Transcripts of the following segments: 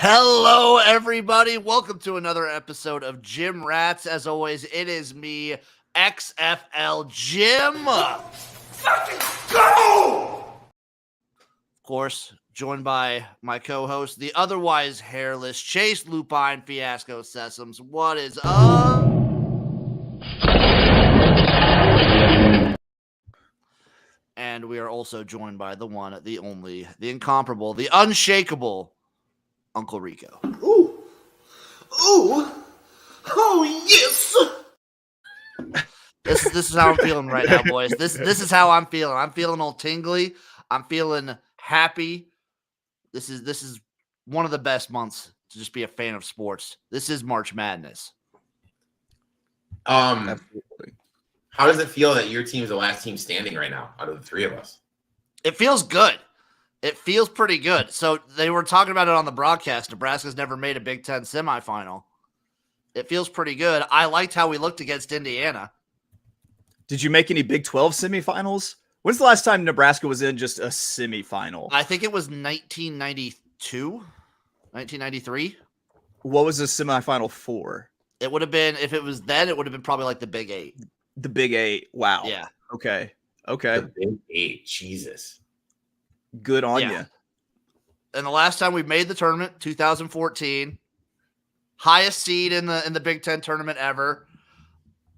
Hello, everybody. Welcome to another episode of Jim Rats. As always, it is me, XFL Jim. Fucking go! Of course, joined by my co-host, the otherwise hairless Chase Lupine Fiasco Sessoms. What is up? And we are also joined by the one, the only, the incomparable, the unshakable Uncle Rico. Ooh. Ooh. Oh, yes. This is how I'm feeling right now, boys. This is how I'm feeling. I'm feeling all tingly. I'm feeling happy. This is one of the best months to just be a fan of sports. This is March Madness. Absolutely. How does it feel that your team is the last team standing right now out of the three of us? It feels good. It feels pretty good. So they were talking about it on the broadcast. Nebraska's never made a Big Ten semifinal. It feels pretty good. I liked how we looked against Indiana. Did you make any Big 12 semifinals? When's the last time Nebraska was in just a semifinal? I think it was 1992, 1993. What was the semifinal for? It would have been, if it was then, it would have been probably like the Big Eight. The Big Eight. Wow. Yeah. Okay. The Big Eight. Jesus. Good on you. And the last time we made the tournament, 2014, highest seed in the Big Ten tournament ever.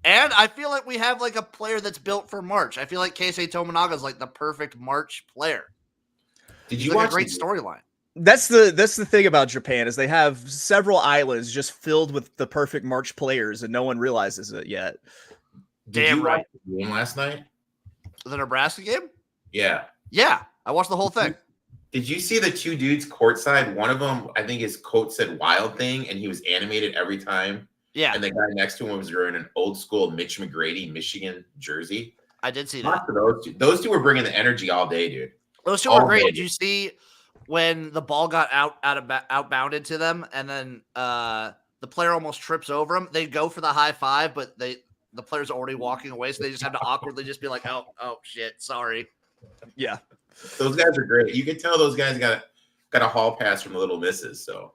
And I feel like we have like a player that's built for March. I feel like Keisei Tominaga is like the perfect March player. Did you watch watch a great storyline? That's the thing about Japan is they have several islands just filled with the perfect March players, and no one realizes it yet. Did you watch the game last night? The Nebraska game? Yeah. Yeah, I watched the whole thing. Did you see the two dudes courtside? One of them, I think his coat said Wild Thing, and he was animated every time. Yeah. And the guy next to him was wearing an old school Mitch McGrady, Michigan jersey. I did see that. Those two were bringing the energy all day, dude. Those two were great. Did you see when the ball got outbounded to them, and then the player almost trips over him? They go for the high five, but the player's already walking away, so they just have to awkwardly just be like, oh shit, sorry. Yeah. Those guys are great. You can tell those guys got a hall pass from the Little Misses. So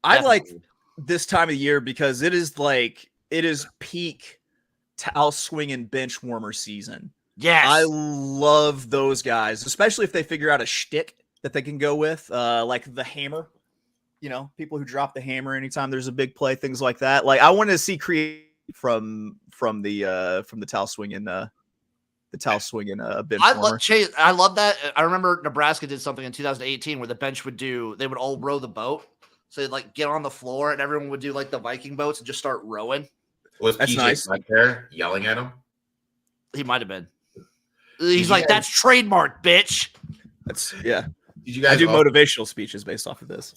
I like this time of year because it is peak towel swinging bench warmer season. Yes. I love those guys, especially if they figure out a shtick that they can go with, like the hammer. You know, people who drop the hammer anytime there's a big play, things like that. Like I wanted to see create from the towel swinging bench warmer. Chase, I love that. I remember Nebraska did something in 2018 where the bench they would all row the boat. So they'd like get on the floor and everyone would do like the Viking boats and just start rowing. Was That's PJ nice. Right there yelling at him? He might have been. He's like, that's trademark, bitch. That's yeah. Did you guys I do motivational speeches based off of this.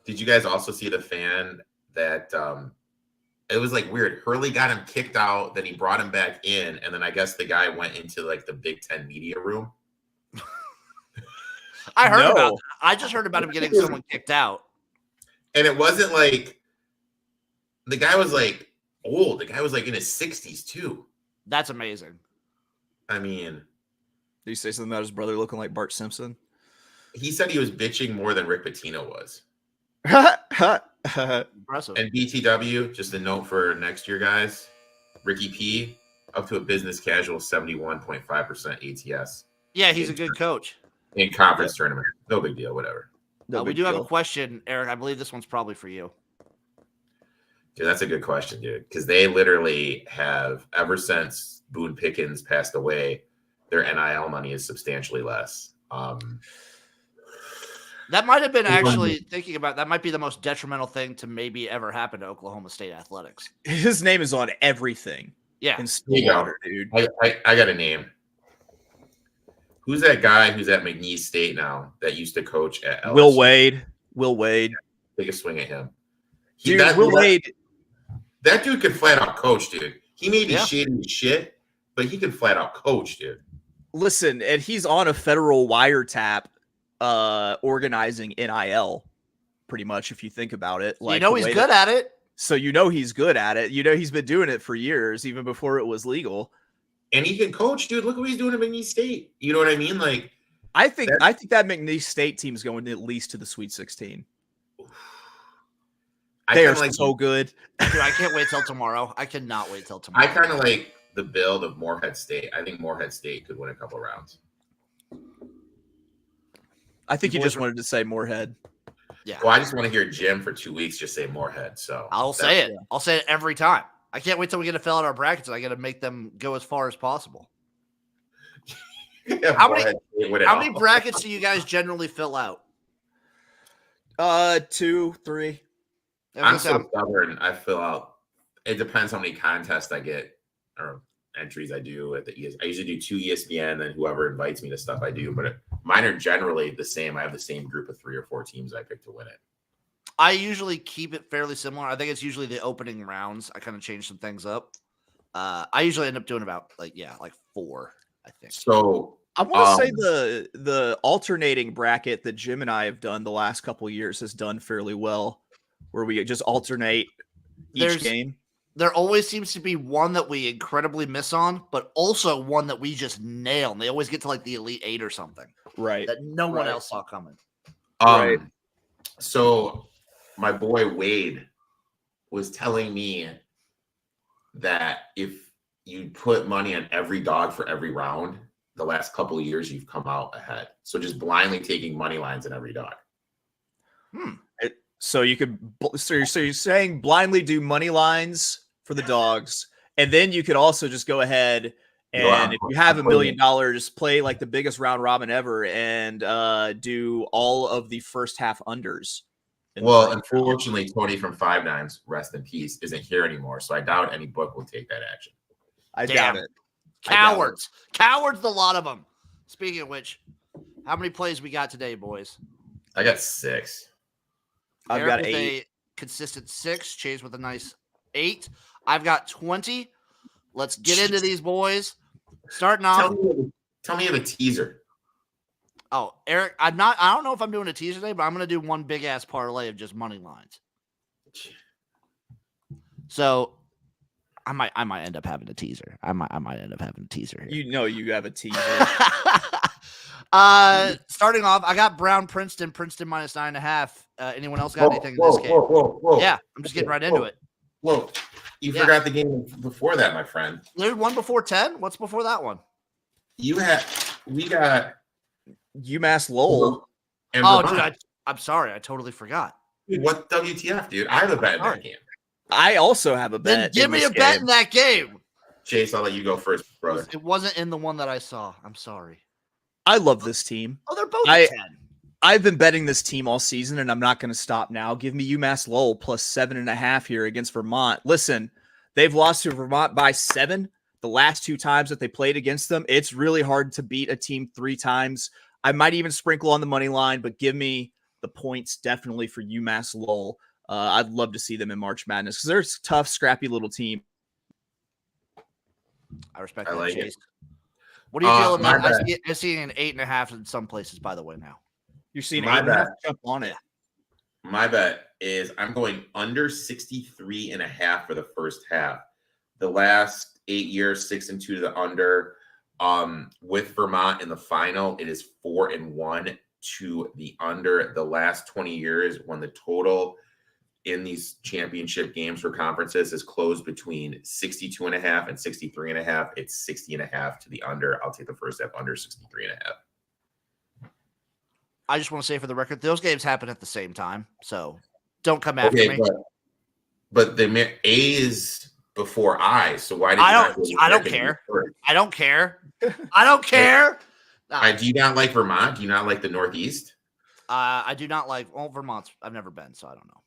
Did you guys also see the fan that it was like weird? Hurley got him kicked out, then he brought him back in, and then I guess the guy went into like the Big Ten media room. I heard about that. I just heard about him getting someone kicked out. And it wasn't like the guy was like old. The guy was like in his 60s too. That's amazing. I mean, did you say something about his brother looking like Bart Simpson? He said he was bitching more than Rick Pitino was. Impressive. And BTW, just a note for next year, guys. Ricky P, up to a business casual 71.5% ATS. Yeah, he's a good coach. In conference tournament. No big deal, whatever. We do have a question, Eric. I believe this one's probably for you. Dude, that's a good question, dude. Because they literally have, ever since Boone Pickens passed away, their NIL money is substantially less. That might have been actually thinking about that might be the most detrimental thing to maybe ever happen to Oklahoma State athletics. His name is on everything. Yeah. In Stillwater, dude. I got a name. Who's that guy who's at McNeese State now that used to coach at LSU? Will Wade. Take a swing at him. Wade. That dude could flat out coach, dude. He may be shady as shit, but he can flat out coach, dude. Listen, and he's on a federal wiretap organizing NIL, pretty much, if you think about it. Like, he's good at it. So he's good at it. He's been doing it for years, even before it was legal. And he can coach, dude. Look what he's doing at McNeese State. You know what I mean? Like, I think that McNeese State team is going at least to the Sweet 16. They are like, so good. Dude, I can't wait till tomorrow. I cannot wait till I tomorrow. kind of like the build of Morehead State. I think Morehead State could win a couple rounds. I think you just wanted to say Morehead. Yeah. Well, I just want to hear Jim for 2 weeks just say Morehead. So I'll say it. I'll say it every time. I can't wait till we get to fill out our brackets, and I got to make them go as far as possible. How many brackets do you guys generally fill out? 2, 3. I'm so stubborn. I fill out. It depends how many contests I get or entries I do at the I usually do 2 ESPN, then whoever invites me to stuff I do. But mine are generally the same. I have the same group of 3 or 4 teams I pick to win it. I usually keep it fairly similar. I think it's usually the opening rounds. I kind of change some things up. I usually end up doing about like 4, I think. So I want to say the alternating bracket that Jim and I have done the last couple of years has done fairly well, where we just alternate each game. There always seems to be one that we incredibly miss on, but also one that we just nail. And they always get to like the Elite 8 or something. Right. That no one else saw coming. Right. So my boy Wade was telling me that if you put money on every dog for every round, the last couple of years you've come out ahead. So just blindly taking money lines on every dog. So you could, so you're saying blindly do money lines for the dogs, and then you could also just go ahead and if you have $1 million, play like the biggest round robin ever and do all of the first half unders. Well, unfortunately, Tony from 5 Nines, rest in peace, isn't here anymore. So I doubt any book will take that action. I doubt it. Cowards. Cowards, the lot of them. Speaking of which, how many plays we got today, boys? I got 6. I've Erik got with 8. A consistent 6. Chase with a nice 8. I've got 20. Let's get into these boys. Starting off. Tell me you have a teaser. Oh, Erik, I don't know if I'm doing a teaser today, but I'm going to do one big ass parlay of just money lines. So I might end up having a teaser. I might end up having a teaser here. You know you have a teaser. Starting off, I got Princeton minus 9.5. Anyone else got anything in this game? Whoa. Yeah, I'm just getting right into it. Whoa. You forgot the game before that, my friend. Dude, one before 10? What's before that one? We got UMass Lowell. Oh, dude, I'm sorry. I totally forgot. Dude, what WTF, dude? I have a bet in that game. I also have a bet. Then give me a bet in that game. Chase, I'll let you go first, brother. It wasn't in the one that I saw. I'm sorry. I love this team. Oh, they're both at 10. I've been betting this team all season, and I'm not going to stop now. Give me UMass Lowell plus 7.5 here against Vermont. Listen, they've lost to Vermont by 7 the last 2 times that they played against them. It's really hard to beat a team 3 times. I might even sprinkle on the money line, but give me the points definitely for UMass Lowell. I'd love to see them in March Madness because they're a tough, scrappy little team. I respect I that, like Chase. it. What are you feeling, man? My I'm seeing an 8.5 in some places, by the way, now. You're seeing My 8.5? Jump on it. My bet is I'm going under 63.5 for the first half. The last 8 years, 6-2 to the under. With Vermont in the final, it is 4-1 to the under. The last 20 years, when the total in these championship games for conferences is closed between 62.5 and 63.5, it's 60.5 to the under. I'll take the first half under 63.5. I just want to say for the record, those games happen at the same time, so don't come after me. But the A is before I, so why did I don't care. I don't care. I don't care. Do you not like Vermont? Do you not like the Northeast? I do not like Vermont. I've never been, so I don't know.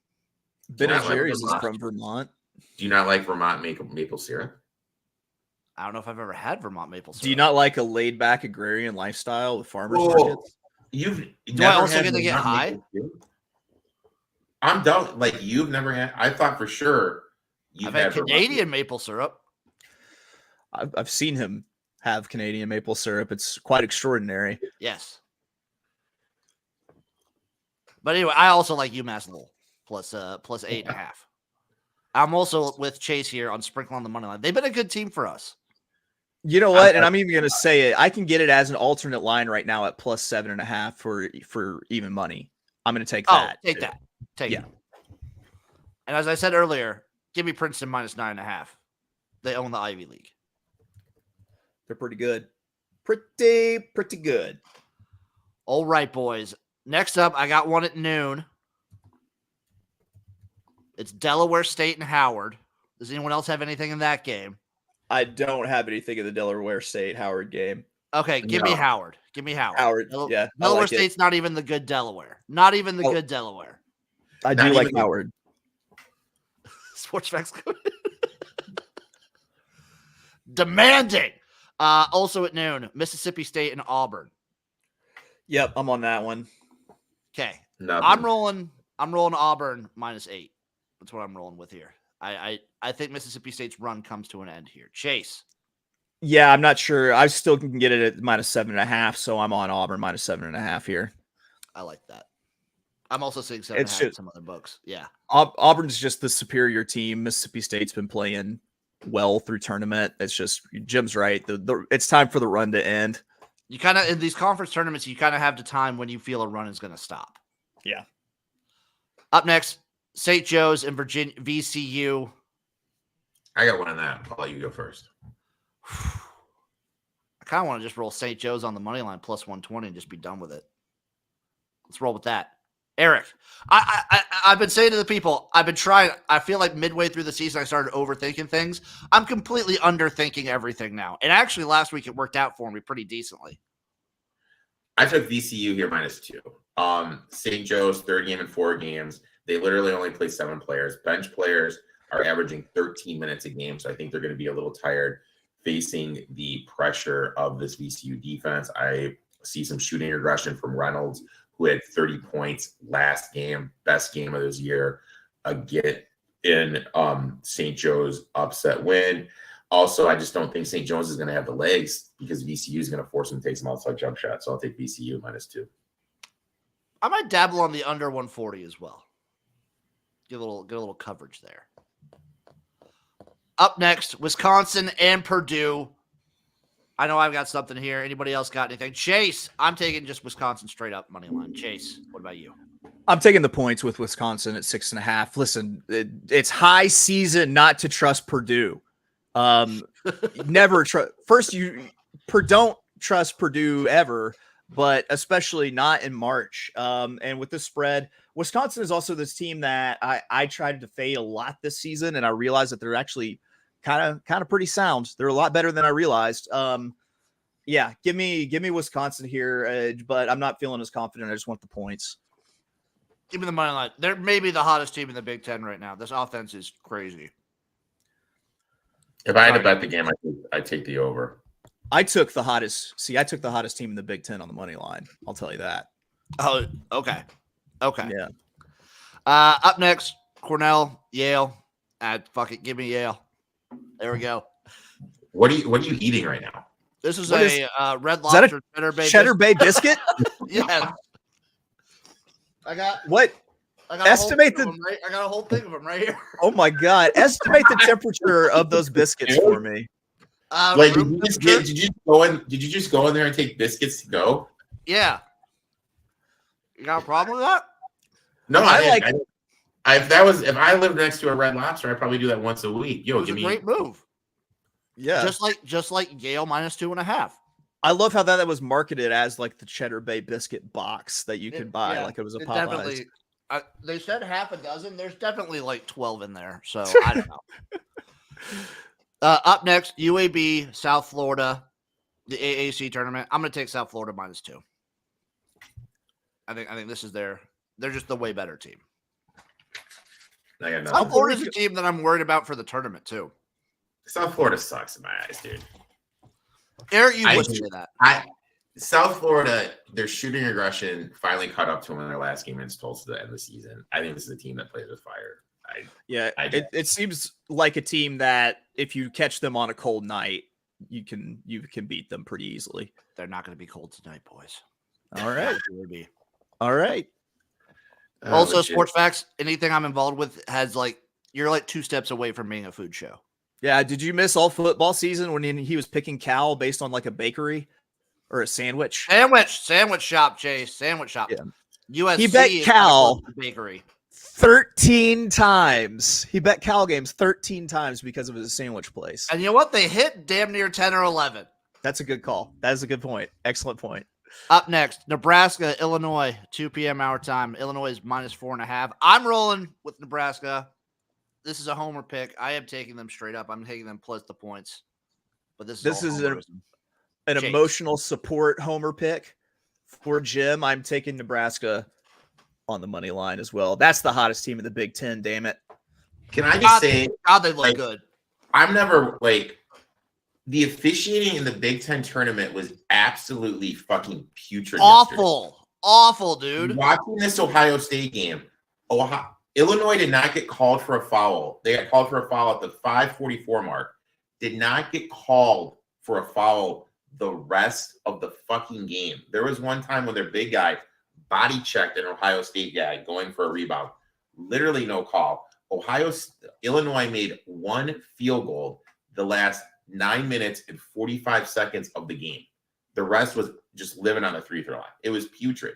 Ben and Jerry's is from Vermont. Do you not like Vermont maple syrup? I don't know if I've ever had Vermont maple syrup. Do you not like a laid-back agrarian lifestyle with farmers markets? Do I also get to get high? I'm done. Like, you've never had. I thought for sure I've had Canadian maple syrup. I've seen him have Canadian maple syrup. It's quite extraordinary. Yes. But anyway, I also like UMass Lowell plus 8.5. I'm also with Chase here on sprinkling on the money line. They've been a good team for us. You know what? And I'm even going to say it. I can get it as an alternate line right now at plus 7.5 for even money. I'm going to take that. Take that. Take it. And as I said earlier, give me Princeton minus 9.5. They own the Ivy League. They're pretty good. Pretty good. All right, boys. Next up, I got one at noon. It's Delaware State and Howard. Does anyone else have anything in that game? I don't have anything in the Delaware State Howard game. Okay, give me Howard. Give me Howard. Howard, yeah. Delaware State's not even the good Delaware. Not even the good Delaware. I do like Howard. Sports facts. Demanding. Also at noon, Mississippi State and Auburn. Yep, I'm on that one. Okay. I'm rolling Auburn -8. That's what I'm rolling with here. I think Mississippi State's run comes to an end here. Chase. Yeah, I'm not sure. I still can get it at -7.5, so I'm on Auburn -7.5 here. I like that. I'm also seeing 7.5 in some other books. Yeah. Auburn's just the superior team. Mississippi State's been playing well through tournament. It's just Jim's right. It's time for the run to end. You kind of in these conference tournaments, you kind of have the time when you feel a run is going to stop. Yeah. Up next, St. Joe's and Virginia VCU. I got one on that. I'll let you go first. I kind of want to just roll St. Joe's on the money line +120 and just be done with it. Let's roll with that. Erik, I've been saying to the people, I've been trying. I feel like midway through the season, I started overthinking things. I'm completely underthinking everything now. And actually, last week it worked out for me pretty decently. I took VCU here -2. St. Joe's, third game in 4 games. They literally only play 7 players. Bench players are averaging 13 minutes a game, so I think they're going to be a little tired facing the pressure of this VCU defense. I see some shooting aggression from Reynolds, who had 30 points last game, best game of this year, again in St. Joe's upset win. Also, I just don't think St. Joe's is going to have the legs because VCU is going to force them to take some outside jump shots. So I'll take VCU -2. I might dabble on the under 140 as well. Get a little coverage there. Up next, Wisconsin and Purdue. I know I've got something here. Anybody else got anything? Chase, I'm taking just Wisconsin straight up money line. Chase, what about you? I'm taking the points with Wisconsin at 6.5. Listen, it's high season not to trust Purdue. Never trust. First, don't trust Purdue ever, but especially not in March. And with this spread, Wisconsin is also this team that I tried to fade a lot this season, and I realized that they're actually kind of pretty sound. They're a lot better than I realized. Yeah, give me Wisconsin here, but I'm not feeling as confident. I just want the points. Give me the money line. They're maybe the hottest team in the Big Ten right now. This offense is crazy. If I had to bet the game, I'd take the over. I took the hottest team in the Big Ten on the money line. I'll tell you that. Oh, okay. Yeah. Up next, Cornell, Yale. Fuck it, give me Yale. There we go. What are you eating right now? This is What Red Lobster Cheddar Bay biscuit. Yeah. I got what? I got a whole thing of them right here. Oh my God! Estimate the temperature of those biscuits for me. Like, did you just go in there and take biscuits to go? Yeah. You got a problem with that? No, if I lived next to a Red Lobster, I'd probably do that once a week. It was a great move. Yeah, just like Yale -2.5. I love how that was marketed as like the Cheddar Bay biscuit box that you could buy, like it was a Popeyes. They said half a dozen. There's definitely like 12 in there, so I don't know. Up next, UAB, South Florida, the AAC tournament. I'm going to take South Florida -2. I think this is they're just the way better team. South Florida's a team that I'm worried about for the tournament too. South Florida sucks in my eyes, dude. Erik, you would say that. South Florida, their shooting aggression finally caught up to them in their last game against Tulsa to end of the season. I think this is a team that plays with fire. It seems like a team that if you catch them on a cold night, you can beat them pretty easily. They're not going to be cold tonight, boys. All right. All right. Also, sports facts, anything I'm involved with has you're like 2 steps away from being a food show. Yeah. Did you miss all football season when he was picking Cal based on like a bakery or a sandwich? Sandwich shop, Chase. Sandwich shop. Yeah. USC. He bet Cal bakery 13 times. He bet Cal games 13 times because of his sandwich place. And you know what? They hit damn near 10 or 11. That's a good call. That is a good point. Excellent point. Up next, Nebraska, Illinois, 2 p.m. our time. Illinois is -4.5. I'm rolling with Nebraska. This is a homer pick. I am taking them straight up. I'm taking them plus the points. But this is an emotional support homer pick for Jim. I'm taking Nebraska on the money line as well. That's the hottest team in the Big Ten, damn it. Can I just say, God, they look good. I'm never the officiating in the Big Ten tournament was absolutely fucking putrid. Awful, dude. Watching this Ohio State game, Illinois did not get called for a foul. They got called for a foul at the 5:44 mark. Did not get called for a foul the rest of the fucking game. There was one time when their big guy body checked an Ohio State guy going for a rebound. Literally no call. Illinois made one field goal the last 9 minutes and 45 seconds of the game. The rest was just living on the free throw line. It was putrid.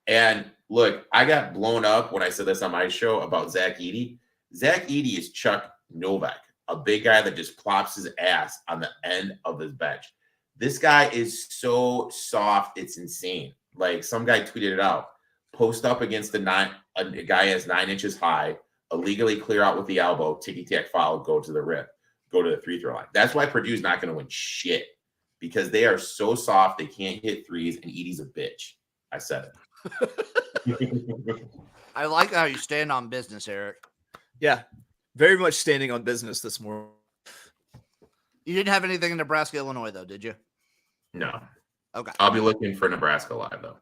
And look, I got blown up when I said this on my show about Zach Edey. Zach Edey is Chuck Novak, a big guy that just plops his ass on the end of his bench. This guy is so soft, it's insane. Like some guy tweeted it out. Post up against a guy is 9 inches high, illegally clear out with the elbow, ticky-tack foul, go to the rim, go to the free throw line. That's why Purdue's not going to win shit, because they are so soft they can't hit threes, and Edey's a bitch. I said it. I like how you stand on business, Erik. Yeah, very much standing on business this morning. You didn't have anything in Nebraska, Illinois, though, did you? No. Okay. I'll be looking for Nebraska live, though.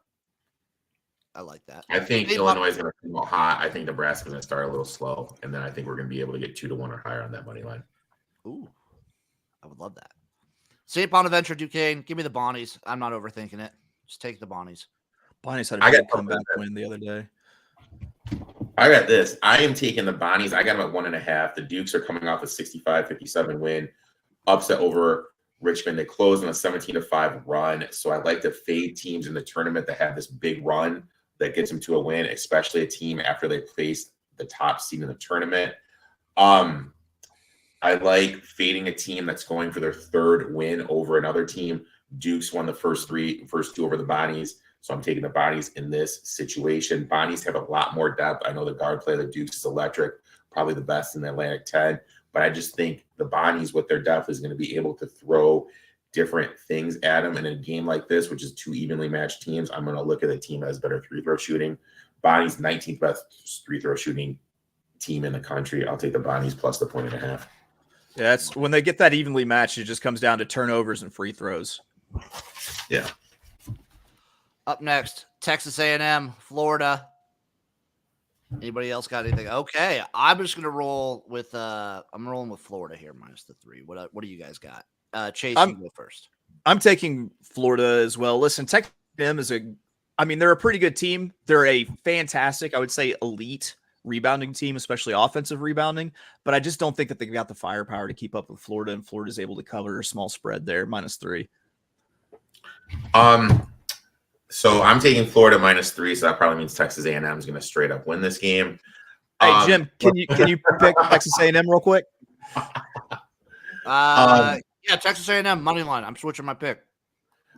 I like that. I think Illinois is going to come out hot. I think Nebraska's going to start a little slow, and then I think we're going to be able to get 2-1 or higher on that money line. Ooh, I would love that. St. Bonaventure, Duquesne, give me the Bonnies. I'm not overthinking it. Just take the Bonnies. Bonnies had a good comeback win the other day. I got this. I am taking the Bonnies. I got them at 1.5. The Dukes are coming off a 65-57 win, upset over Richmond. They closed on a 17-5 run. So I like to fade teams in the tournament that have this big run that gets them to a win, especially a team after they placed the top seed in the tournament. I like fading a team that's going for their third win over another team. Dukes won the first two over the Bonnies. So I'm taking the Bonnies in this situation. Bonnies have a lot more depth. I know the guard play of the Dukes is electric, probably the best in the Atlantic 10. But I just think the Bonnies, with their depth, is going to be able to throw different things at them. And in a game like this, which is two evenly matched teams, I'm going to look at the team that has better free throw shooting. Bonnies, 19th best free throw shooting team in the country. I'll take the Bonnies plus the 1.5. Yeah, that's when they get that evenly matched. It just comes down to turnovers and free throws. Yeah. Up next, Texas A&M, Florida. Anybody else got anything? Okay, I'm just gonna roll with. I'm rolling with Florida here, -3. What do you guys got? Chase, you go first. I'm taking Florida as well. Listen, Texas A&M is they're a pretty good team. They're a fantastic, I would say, elite rebounding team, especially offensive rebounding. But I just don't think that they've got the firepower to keep up with Florida, and Florida's able to cover a small spread there, -3. So I'm taking Florida -3, so that probably means Texas A&M is going to straight up win this game. Hey, Jim, can you pick Texas A&M real quick? Yeah, Texas A&M money line. I'm switching my pick.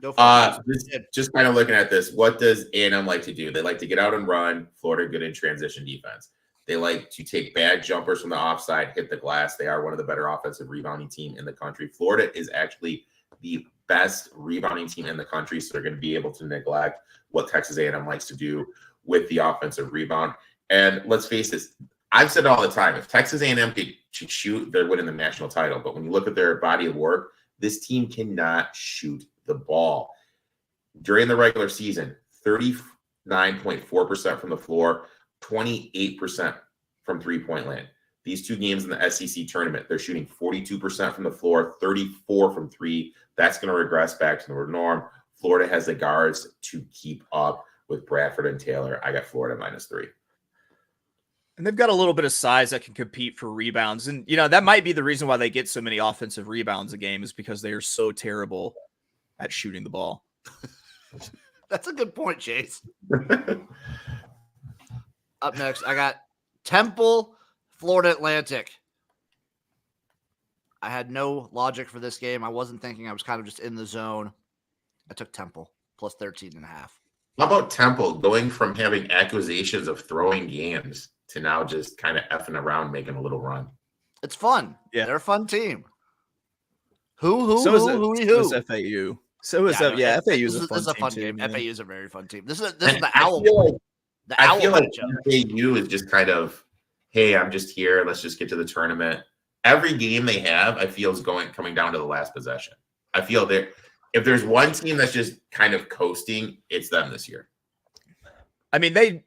Go for it. Just kind of looking at this, what does A&M like to do? They like to get out and run. Florida good in transition defense. They like to take bad jumpers from the offside, hit the glass. They are one of the better offensive rebounding team in the country. Florida is actually the best rebounding team in the country, so they're going to be able to neglect what Texas A&M likes to do with the offensive rebound. And let's face this, I've said it all the time, if Texas A&M could shoot, they're winning the national title. But when you look at their body of work, this team cannot shoot the ball. During the regular season, 39.4% from the floor, 28% from three-point land. These two games in the SEC tournament, they're shooting 42% from the floor, 34 from three. That's going to regress back to the norm. Florida has the guards to keep up with Bradford and Taylor. I got Florida -3. And they've got a little bit of size that can compete for rebounds. And, that might be the reason why they get so many offensive rebounds a game, is because they are so terrible at shooting the ball. That's a good point, Chase. Up next, I got Temple, Florida Atlantic. I had no logic for this game. I wasn't thinking. I was kind of just in the zone. I took Temple plus 13.5. How about Temple going from having accusations of throwing games to now just kind of effing around, making a little run? It's fun. Yeah. They're a fun team. Who? So is FAU. So is FAU is a fun team game. Yeah. FAU is a very fun team. This is the Owl. I feel like FAU is just kind of, hey, I'm just here. Let's just get to the tournament. Every game they have, I feel, is coming down to the last possession. I feel if there's one team that's just kind of coasting, it's them this year. I mean, they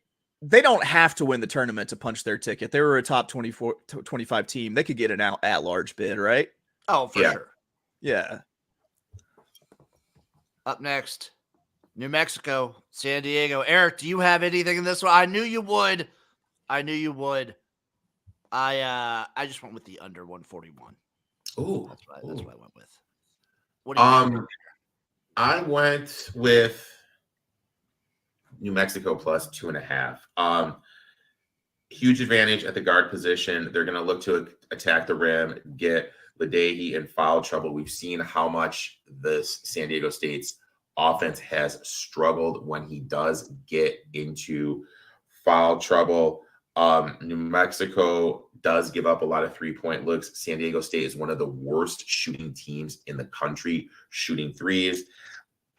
don't have to win the tournament to punch their ticket. They were a top 24, 25 team. They could get an at-large bid, right? Oh, for sure. Yeah. Up next, New Mexico, San Diego. Erik, do you have anything in this one? I knew you would. I just went with the under 141. Ooh. That's what I went with. What do you think? I went with New Mexico plus 2.5. Huge advantage at the guard position. They're going to look to attack the rim, get Ledehi in foul trouble. We've seen how much this San Diego State's offense has struggled when he does get into foul trouble. New Mexico does give up a lot of three-point looks. San Diego State is one of the worst shooting teams in the country, shooting threes.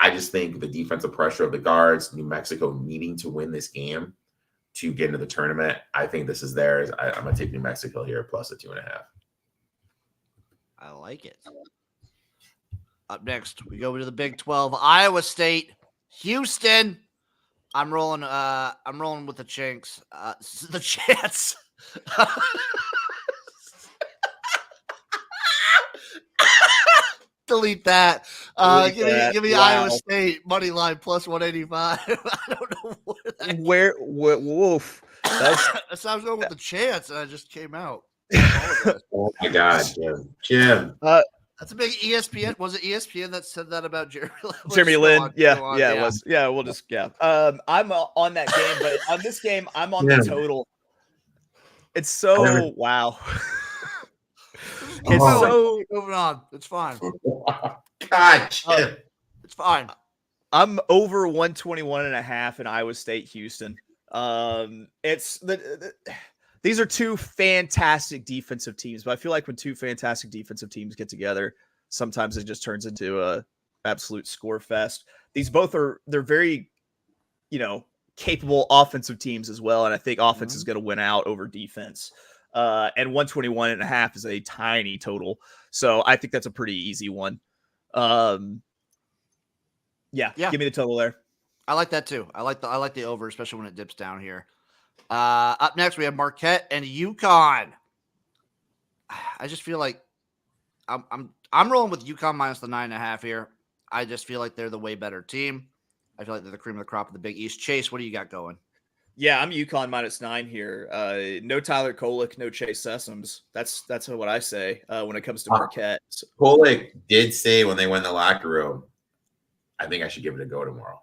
I just think the defensive pressure of the guards, New Mexico needing to win this game to get into the tournament, I think this is theirs. I'm going to take New Mexico here plus a 2.5. I like it. Up next, we go to the Big 12. Iowa State, Houston. I'm rolling with the Chinks. The Chance. Delete that. Give me Iowa State money line plus 185. I don't know where woof. That sounds good with the Chance, and I just came out. Oh my God, Jim. That's a big ESPN. Was it ESPN that said that about Jeremy Lin? Jeremy Lin. Yeah, it was. Yeah, we'll just I'm on that game, but on this game, I'm on the total. It's so wow. It's so moving on. It's fine. God, Jim. It's fine. I'm over 121.5 in Iowa State, Houston. It's these are two fantastic defensive teams, but I feel like when two fantastic defensive teams get together, sometimes it just turns into a absolute score fest. They're very, capable offensive teams as well, and I think offense is going to win out over defense. And 121.5 is a tiny total, so I think that's a pretty easy one. Yeah, give me the total there. I like that too. I like the over, especially when it dips down here. Up next, we have Marquette and UConn. I just feel like I'm rolling with UConn minus the 9.5 here. I just feel like they're the way better team. I feel like they're the cream of the crop of the Big East. Chase, what do you got going? Yeah, I'm UConn minus 9 here. No Tyler Kolek, no Chase Sessoms. That's what I say when it comes to Marquette. Kolek did say when they went in the locker room, I think I should give it a go tomorrow.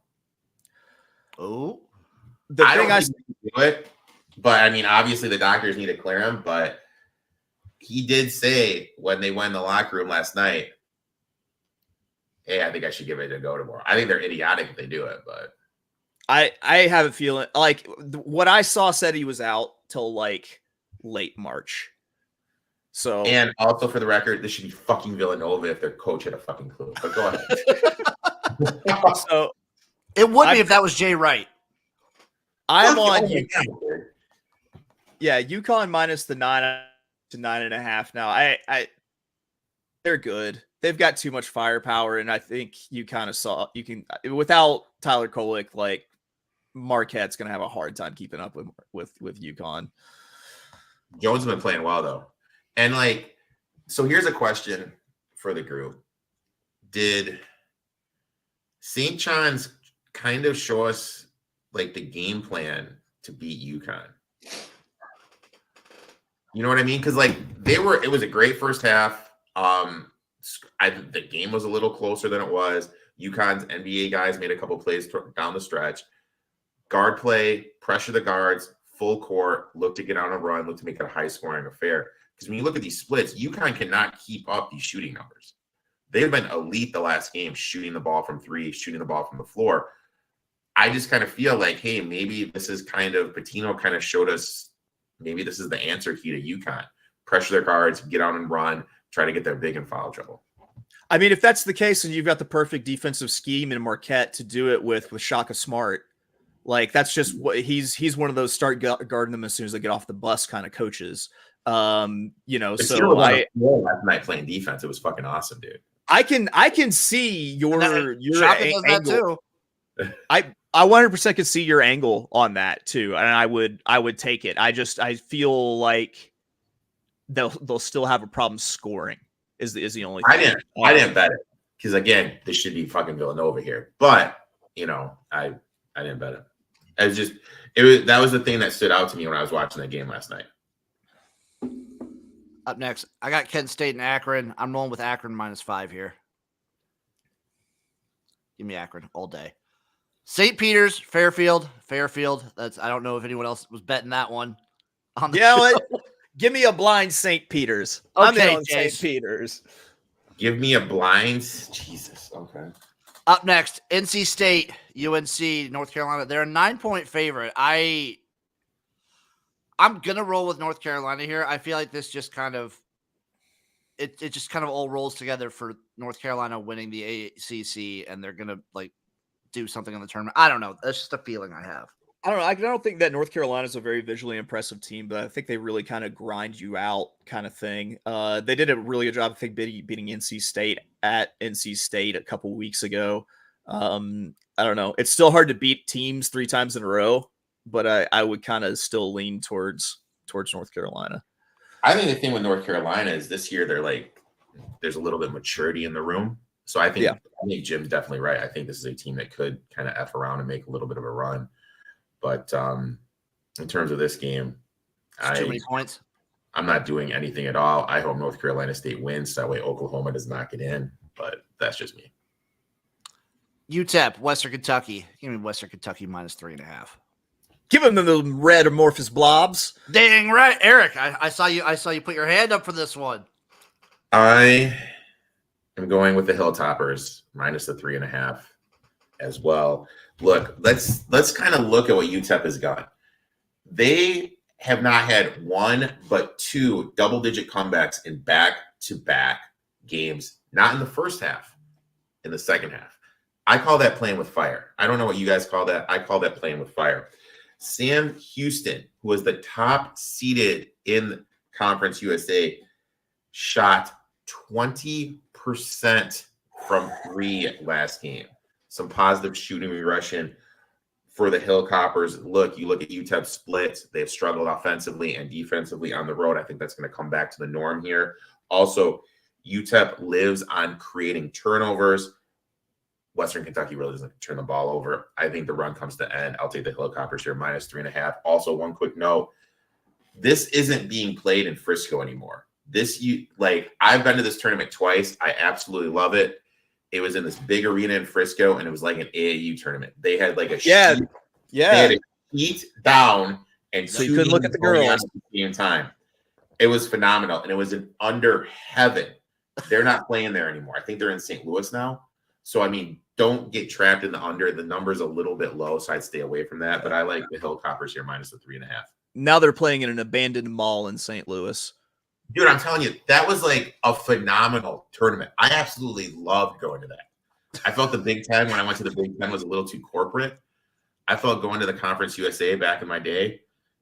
Oh, I don't think he can do it, but I mean, obviously the doctors need to clear him. But he did say when they went in the locker room last night, "Hey, I think I should give it a go tomorrow." I think they're idiotic if they do it, but I have a feeling like what I saw said he was out till like late March. So, and also for the record, this should be fucking Villanova if their coach had a fucking clue. But go ahead. So it would be if that was Jay Wright. I'm on UConn. Yeah, UConn minus the 9 to 9.5. Now, they're good. They've got too much firepower, and I think you kind of saw you can without Tyler Kolek, like Marquette's going to have a hard time keeping up with UConn. Jones has been playing well though, and so here's a question for the group: did St. John's kind of show us the game plan to beat UConn? You know what I mean? Because it was a great first half. The game was a little closer than it was. UConn's NBA guys made a couple plays down the stretch. Guard play, pressure the guards, full court, look to get on a run, look to make it a high-scoring affair. Because when you look at these splits, UConn cannot keep up these shooting numbers. They've been elite the last game, shooting the ball from three, shooting the ball from the floor. I just kind of feel like, hey, maybe this is kind of Pitino kind of showed us maybe this is the answer key to UConn. Pressure their guards, get out and run, try to get their big in foul trouble. I mean, if that's the case, and you've got the perfect defensive scheme in Marquette to do it with Shaka Smart, like that's just what he's one of those start guarding them as soon as they get off the bus kind of coaches. You know, It's so last night playing defense, it was fucking awesome, dude. I can see your Shaka does that angle. too. I 100% could see your angle on that too, and I would take it. I feel like they'll still have a problem scoring. Is the only thing. I didn't bet it because again, this should be fucking Villanova here, but you know, I didn't bet it. That was the thing that stood out to me when I was watching that game last night. Up next, I got Kent State and Akron. I'm rolling with Akron -5 here. Give me Akron all day. St. Peter's, Fairfield. That's I don't know if anyone else was betting that one. On the show. Give me a blind St. Peter's. Okay, I'm in St. Peter's. Give me a blind. Jesus. Okay. Up next, NC State, UNC, North Carolina. They're a 9-point favorite. I'm gonna roll with North Carolina here. I feel like this just kind of it just kind of all rolls together for North Carolina winning the ACC, and they're gonna like do something in the tournament. I don't know. That's just a feeling I have. I don't know. I don't think that North Carolina is a very visually impressive team, but I think they really kind of grind you out kind of thing. They did a really good job, I think, beating NC State at NC State a couple weeks ago. I don't know. It's still hard to beat teams 3 times in a row, but I would kind of still lean towards North Carolina. I think the thing with North Carolina is this year there's a little bit of maturity in the room. So I think Jim's definitely right. I think this is a team that could kind of F around and make a little bit of a run. But in terms of this game, too many points. I'm not doing anything at all. I hope North Carolina State wins. That way Oklahoma does not get in. But that's just me. UTEP, Western Kentucky. Give me Western Kentucky -3.5. Give them the red amorphous blobs. Dang right, Erik. I saw you put your hand up for this one. I am going with the Hilltoppers -3.5 as well. Look, let's kind of look at what UTEP has got. They have not had 1 but 2 double-digit comebacks in back-to-back games. Not in the first half, in the second half. I call that playing with fire. I don't know what you guys call that. I call that playing with fire. Sam Houston, who was the top seeded in Conference USA, shot 20% from 3 last game. Some positive shooting regression for the Hilltoppers. You look at UTEP splits. They've struggled offensively and defensively on the road. I think that's going to come back to the norm here. Also, UTEP lives on creating turnovers. Western Kentucky really doesn't turn the ball over. I think the run comes to end. I'll take the Hilltoppers here -3.5. Also, one quick note. This isn't being played in Frisco anymore. I've been to this tournament twice. I absolutely love it. It was in this big arena in Frisco, and it was like an AAU tournament. They had like a sheet. They had a sheet down, and so you couldn't look at the girls at the same time. It was phenomenal, and it was an under heaven. They're not playing there anymore. I think they're in St. Louis now. So I mean, don't get trapped in the under. The number's a little bit low, so I'd stay away from that. But I like the Hilltoppers here -3.5. Now they're playing in an abandoned mall in St. Louis. Dude, I'm telling you, that was like a phenomenal tournament. I absolutely loved going to that. I felt the Big Ten, when I went to the Big Ten, was a little too corporate. I felt going to the Conference USA back in my day,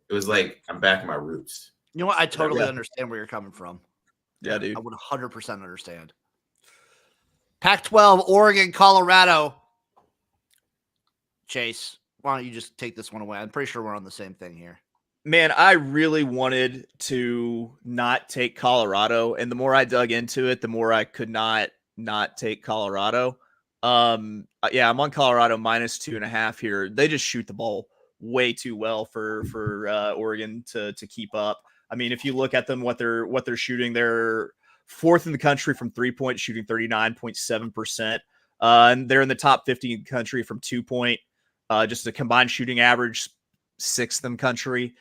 it was like I'm back in my roots. You know what? I totally understand where you're coming from. Yeah, dude. I would 100% understand. Pac-12, Oregon, Colorado. Chase, why don't you just take this one away? I'm pretty sure we're on the same thing here. Man, I really wanted to not take Colorado, and the more I dug into it, the more I could not take Colorado. I'm on Colorado -2.5 here. They just shoot the ball way too well for Oregon to keep up. I mean, if you look at them, what they're shooting, they're 4th in the country from 3-point shooting, 39.7%. And they're in the top 50 in the country from 2-point. Just a combined shooting average, 6th in country.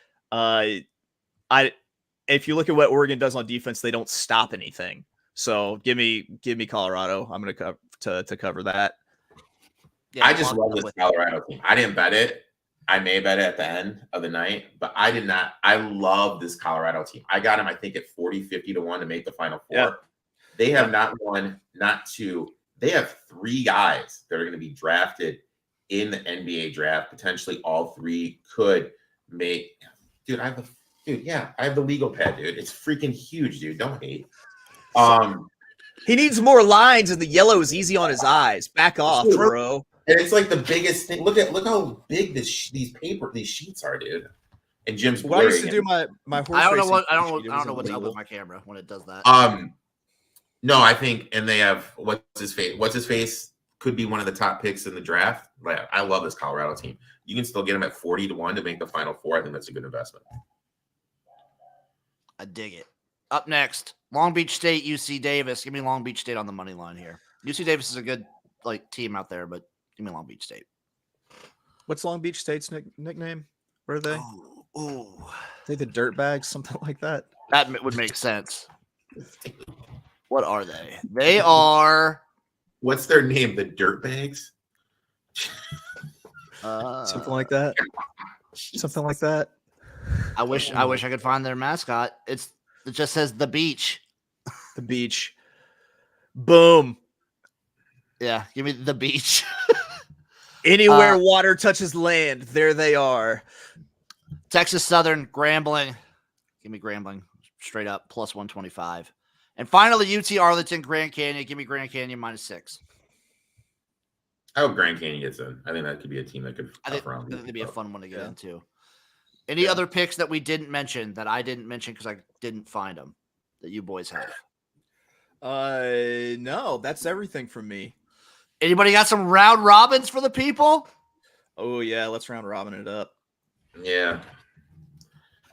If you look at what Oregon does on defense, they don't stop anything. So give me Colorado. I'm going to cover that. Yeah, I just love this Colorado team. I didn't bet it. I may bet it at the end of the night, but I did not. I love this Colorado team. I got them, I think, at 40, 50 to 1 to make the Final Four. Yeah. They have not one, not two. They have 3 guys that are going to be drafted in the NBA draft. Potentially all 3 could make. Dude, I have the legal pad, dude. It's freaking huge, dude. Don't hate. He needs more lines, and the yellow is easy on his eyes. Back off, bro. And it's like the biggest thing. Look how big these sheets are, dude. And Jim's well, I used to do my horse I don't racing. I don't know what's up with my camera when it does that. No, I think, and they have what's his face could be one of the top picks in the draft. Like, I love this Colorado team. You can still get them at 40 to 1 to make the Final Four. I think that's a good investment. I dig it. Up next, Long Beach State, UC Davis. Give me Long Beach State on the money line here. UC Davis is a good team out there, but give me Long Beach State. What's Long Beach State's nickname? What are they? Oh, are they the Dirtbags? Something like that. That would make sense. What are they? They are. What's their name? The Dirtbags? Something like that. Something like that. I wish I could find their mascot. It just says the beach. The beach. Boom. Yeah, give me the beach. Anywhere water touches land, there they are. Texas Southern, Grambling. Give me Grambling straight up, plus 125. And finally, UT Arlington, Grand Canyon. Give me Grand Canyon -6. I hope Grand Canyon gets in. I think that could be a team that could. I think that'd be a fun one to get into. Any other picks that we didn't mention that I didn't mention because I didn't find them that you boys have? No, that's everything from me. Anybody got some round robins for the people? Oh yeah, let's round robin it up. Yeah,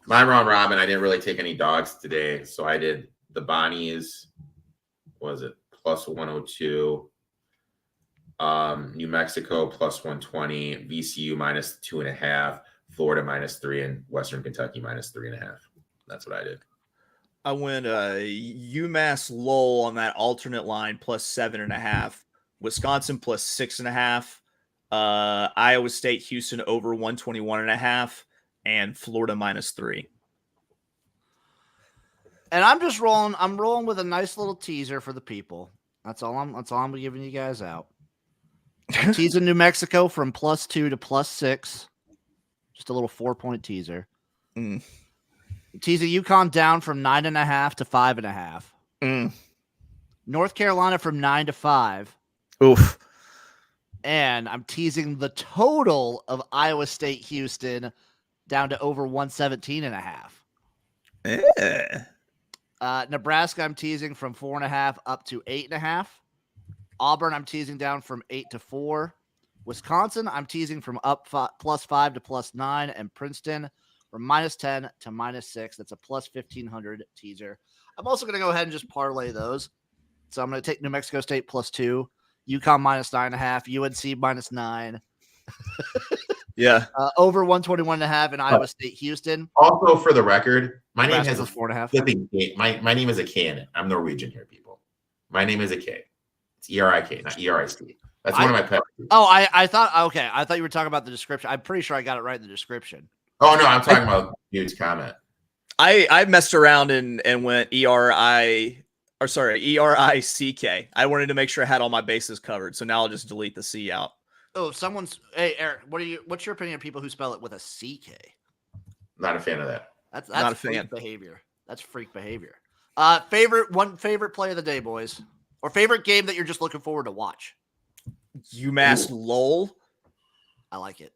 my round robin. I didn't really take any dogs today, so I did the Bonnies. What was it plus 102? New Mexico plus 120, VCU -2.5, Florida -3, and Western Kentucky -3.5. That's what I did. I went UMass Lowell on that alternate line plus 7.5, Wisconsin plus 6.5, Iowa State Houston over 121.5, and Florida -3. And I'm just rolling. I'm rolling with a nice little teaser for the people. That's all I'm giving you guys out. I'm teasing New Mexico from +2 to +6. Just a little 4-point teaser. Teasing UConn down from 9.5 to 5.5. North Carolina from 9 to 5. Oof. And I'm teasing the total of Iowa State Houston down to over 117.5. Nebraska, I'm teasing from 4.5 up to 8.5. Auburn, I'm teasing down from 8 to 4. Wisconsin, I'm teasing from up +5 to +9. And Princeton from -10 to -6. That's a +1,500 teaser. I'm also going to go ahead and just parlay those. So I'm going to take New Mexico State +2, UConn -9.5, UNC -9. Yeah. Over 121.5 in Iowa State Houston. Also, for the record, my name has a 4.5. flipping K. My name is a K in it. I'm Norwegian here, people. My name is a K. It's ERIK, not ERIC. That's one of my pet. Oh, I thought you were talking about the description. I'm pretty sure I got it right in the description. Oh no, I'm talking about dude's comment. I messed around and went ERICK. I wanted to make sure I had all my bases covered. So now I'll just delete the C out. Oh, hey Eric, what's your opinion of people who spell it with a CK? Not a fan of that. That's not a freak fan. behavior. That's freak behavior. Favorite play of the day, boys, or favorite game that you're just looking forward to watch. UMass Lowell. I like it.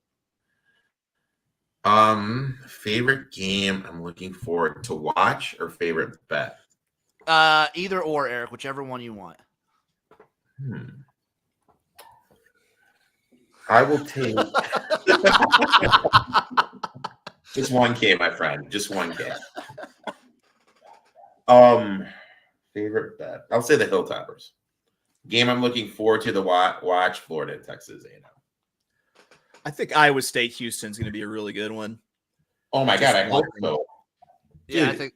Favorite game I'm looking forward to watch or favorite bet? Either or, Eric, whichever one you want. I will take just 1K, my friend. Just 1K. Favorite bet. I'll say the Hilltoppers. Game I'm looking forward to watch Florida and Texas A&M. I think Iowa State Houston's going to be a really good one. Oh my God, I hope so. Yeah, Dude, I think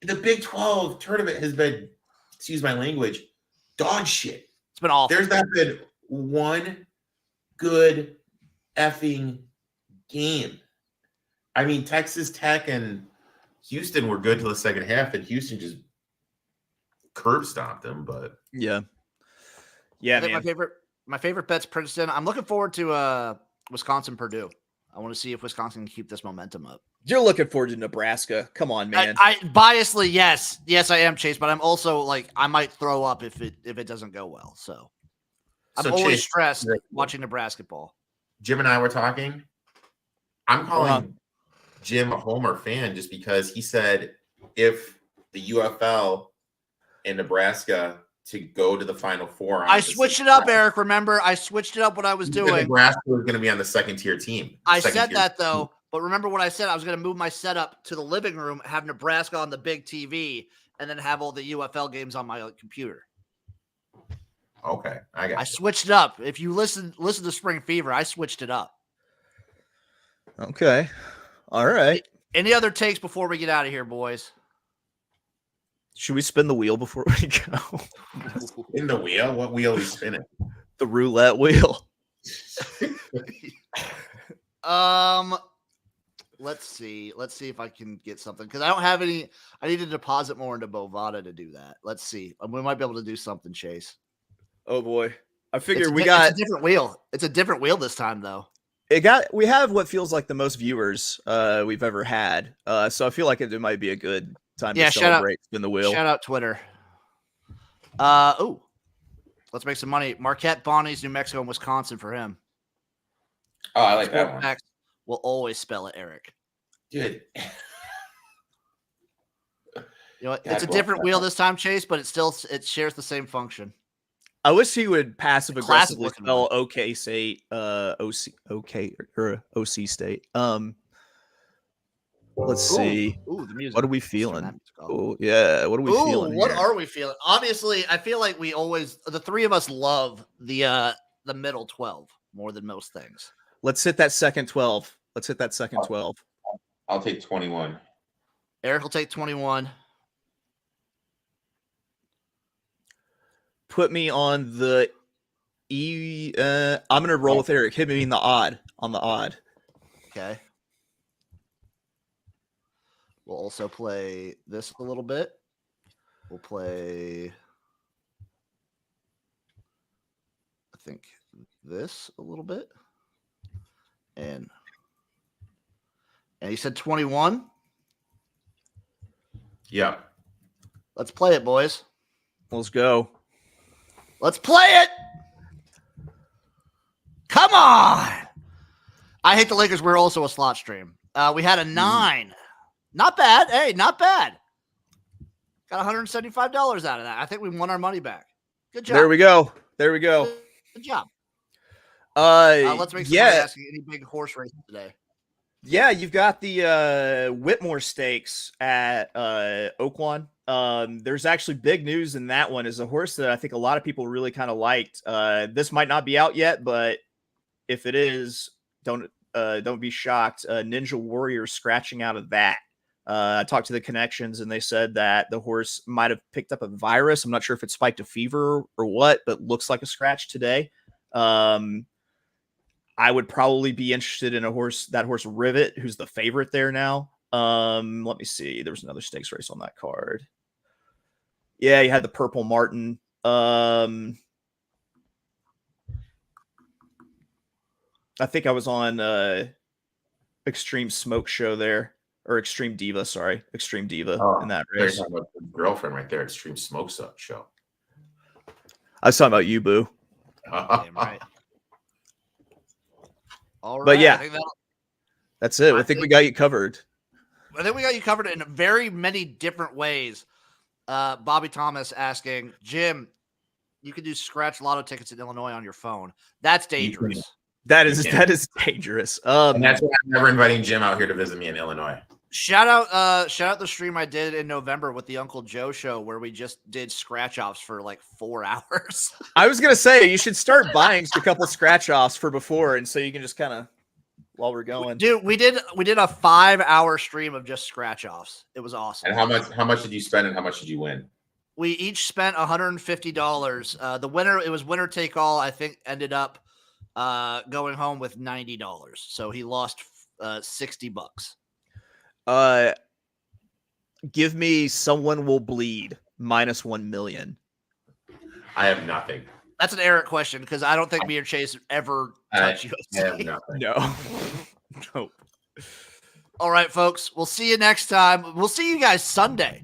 the Big 12 tournament has been, excuse my language, dog shit. it's been awful. There's not been one good effing game. I mean, Texas Tech and Houston were good till the second half, and Houston just curb stomped them. But Yeah, I think my favorite bet's Princeton. I'm looking forward to Wisconsin Purdue. I want to see if Wisconsin can keep this momentum up. you're looking forward to Nebraska. Come on, man. I biasly, yes, I am, Chase, but I'm also like I might throw up if it doesn't go well. So I'm always stressed watching Nebraska ball. Jim and I were talking. I'm calling Jim a Homer fan just because he said if the UFL and Nebraska to go to the Final Four. I switched it up, Erik. Remember, I switched it up what I was doing. Nebraska was going to be on the second tier team. I said that though, but remember what I said? I was going to move my setup to the living room, have Nebraska on the big TV, and then have all the UFL games on my computer. Okay, I switched it up. If you listen to Spring Fever, I switched it up. Okay, all right. Any other takes before we get out of here, boys? Should we spin the wheel before we go? In the wheel? What wheel are we spinning? The roulette wheel. Let's see if I can get something because I don't have any. I need to deposit more into Bovada to do that. Let's see. We might be able to do something, Chase. Oh boy, I figured it's a different wheel. It's a different wheel this time, though. We have what feels like the most viewers we've ever had. So I feel like it might be a good time to celebrate. Spin the wheel. Shout out Twitter. Let's make some money. Marquette, Bonnie's, New Mexico, and Wisconsin for him. Oh, I like that one. We'll always spell it, Erik. Dude. You know what? It's a different wheel this time, Chase, but it shares the same function. I wish he would passive aggressively spell OK State, OC State. Let's see. Ooh, the music. What are we feeling? Oh yeah, what are we feeling? What are we feeling? Obviously, I feel like the three of us love the middle 12 more than most things. Let's hit that second 12. Let's hit that second 12. I'll take 21. Erik will take 21. Put me on the I'm gonna roll with Erik. Hit me in the odd on the odd. Okay. We'll also play this a little bit. We'll play, I think, this a little bit. And you said 21? Yeah. Let's play it, boys. Let's go. Let's play it. Come on. I hate the Lakers. We're also a slot stream. We had a 9. Not bad. Hey, not bad. Got $175 out of that. I think we won our money back. Good job. There we go. Good job. Let's make some asking any big horse races today. Yeah, you've got the Whitmore Stakes at Oaklawn. There's actually big news in that one. Is a horse that I think a lot of people really kind of liked. This might not be out yet, but if it is, don't be shocked. Ninja Warrior scratching out of that. I talked to the connections, and they said that the horse might have picked up a virus. I'm not sure if it spiked a fever or what, but looks like a scratch today. I would probably be interested in that horse Rivet, who's the favorite there now. Let me see. There was another stakes race on that card. Yeah, you had the Purple Martin. I think I was on Extreme Smoke Show there. Or Extreme Diva, sorry. Extreme Diva in that race. Talking about the girlfriend right there, Extreme Smoke Show. I was talking about you, Boo. Damn right. All right. But yeah, that's it. I think we got you covered. I think we got you covered in very many different ways. Bobby Thomas asking, Jim, you can do scratch lotto tickets in Illinois on your phone. That's dangerous. That is dangerous. And that's why I'm never inviting Jim out here to visit me in Illinois. Shout out the stream I did in November with the Uncle Joe show where we just did scratch offs for like 4 hours. I was gonna say you should start buying a couple scratch offs for before, and so you can just kind of while we're going. Dude, we did a 5-hour stream of just scratch offs. It was awesome. And how much did you spend and how much did you win? We each spent $150. The winner, it was winner take all. I think ended up going home with $90. So he lost $60. Give me someone will bleed minus 1 million. I have nothing. That's an Erik question because I don't think me or Chase ever touch UFC. I have nothing. No. Nope. All right, folks. We'll see you next time. We'll see you guys Sunday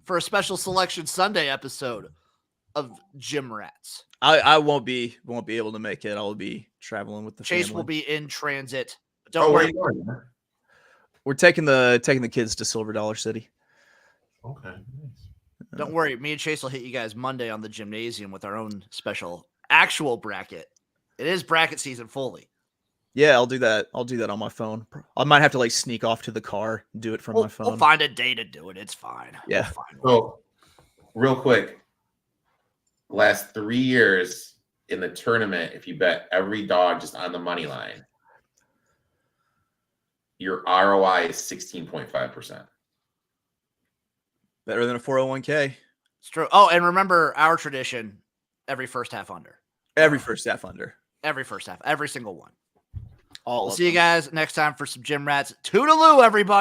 for a special selection Sunday episode of Gym Rats. I won't be able to make it. I'll be traveling with the Chase family. will be in transit. Where Don't are you worry. going, man? We're taking the kids to Silver Dollar City. Okay. Nice. Don't worry. Me and Chase will hit you guys Monday on the gymnasium with our own special actual bracket. It is bracket season fully. Yeah, I'll do that. I'll do that on my phone. I might have to like sneak off to the car and do it from my phone. We'll find a day to do it. It's fine. Yeah. We'll find one. So, real quick, last 3 years in the tournament, if you bet every dog just on the money line, your ROI is 16.5%. Better than a 401k. It's true. Oh, and remember our tradition: every first half under. Every first half under. Every first half. Every single one. All We'll of see you them. guys next time for some Gym Rats. Toodaloo, everybody.